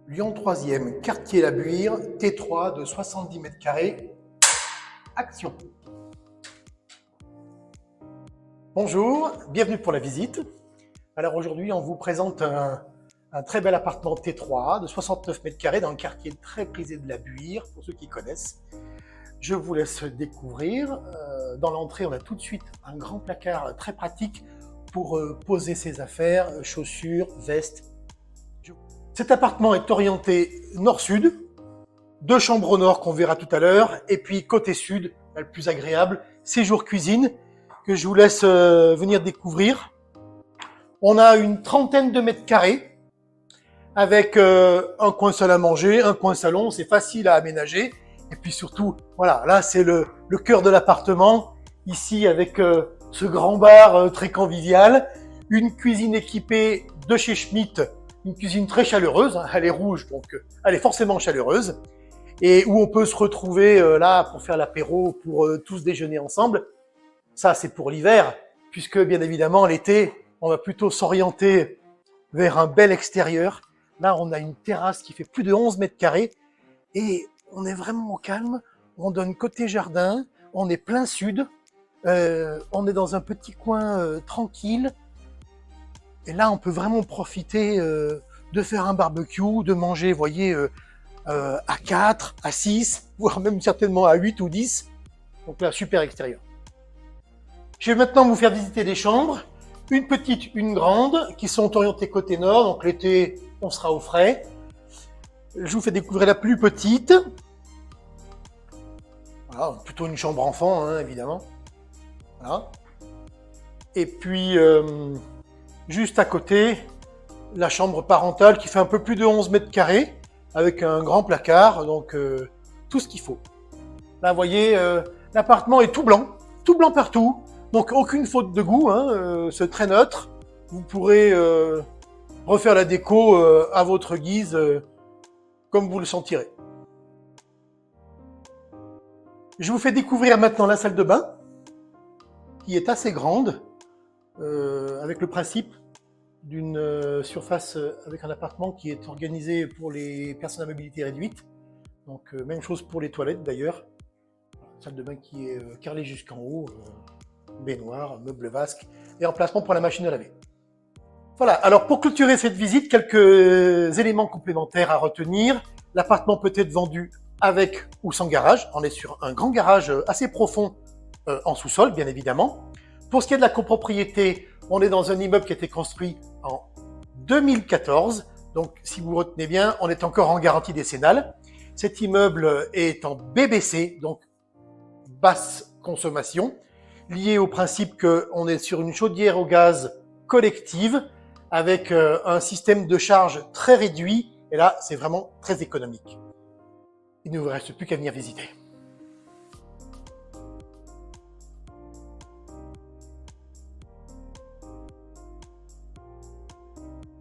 Lyon 3e, quartier La Buire, T3 de 70 mètres carrés. Action. Bonjour, bienvenue pour la visite. Alors aujourd'hui, on vous présente un très bel appartement T3 de 69 mètres carrés dans le quartier très prisé de La Buire, pour ceux qui connaissent. Je vous laisse découvrir. Dans l'entrée, on a tout de suite un grand placard très pratique pour poser ses affaires, chaussures, vestes. Cet appartement est orienté nord-sud, 2 chambres au nord qu'on verra tout à l'heure, et puis côté sud, le plus agréable, séjour cuisine, que je vous laisse venir découvrir. On a une trentaine de mètres carrés, avec un coin salle à manger, un coin salon, c'est facile à aménager. Et puis surtout, voilà, là c'est le cœur de l'appartement, ici avec ce grand bar très convivial, une cuisine équipée de chez Schmitt, une cuisine très chaleureuse, hein, elle est rouge, donc elle est forcément chaleureuse, et où on peut se retrouver là pour faire l'apéro, pour tous déjeuner ensemble. Ça c'est pour l'hiver, puisque bien évidemment l'été, on va plutôt s'orienter vers un bel extérieur. Là on a une terrasse qui fait plus de 11 mètres carrés, et on est vraiment au calme, on donne côté jardin, on est plein sud, on est dans un petit coin tranquille, et là on peut vraiment profiter de faire un barbecue, de manger, vous voyez, à 4, à 6, voire même certainement à 8 ou 10, donc là super extérieur. Je vais maintenant vous faire visiter des chambres, une petite, une grande, qui sont orientées côté nord, donc l'été on sera au frais. Je vous fais découvrir la plus petite. Voilà, plutôt une chambre enfant, hein, évidemment. Voilà. Et puis, juste à côté, la chambre parentale qui fait un peu plus de 11 mètres carrés, avec un grand placard, donc tout ce qu'il faut. Là, vous voyez, l'appartement est tout blanc partout, donc aucune faute de goût, hein, c'est très neutre. Vous pourrez refaire la déco à votre guise, comme vous le sentirez. Je vous fais découvrir maintenant la salle de bain, qui est assez grande, avec le principe d'une surface avec un appartement qui est organisé pour les personnes à mobilité réduite. Donc même chose pour les toilettes d'ailleurs. Salle de bain qui est carrelée jusqu'en haut, baignoire, meuble vasque et emplacement pour la machine à laver. Voilà, alors pour clôturer cette visite, quelques éléments complémentaires à retenir. L'appartement peut être vendu avec ou sans garage. On est sur un grand garage assez profond en sous-sol, bien évidemment. Pour ce qui est de la copropriété, on est dans un immeuble qui a été construit en 2014. Donc, si vous retenez bien, on est encore en garantie décennale. Cet immeuble est en BBC, donc basse consommation, lié au principe qu'on est sur une chaudière au gaz collective avec un système de charge très réduit. Et là, c'est vraiment très économique. Il ne vous reste plus qu'à venir visiter.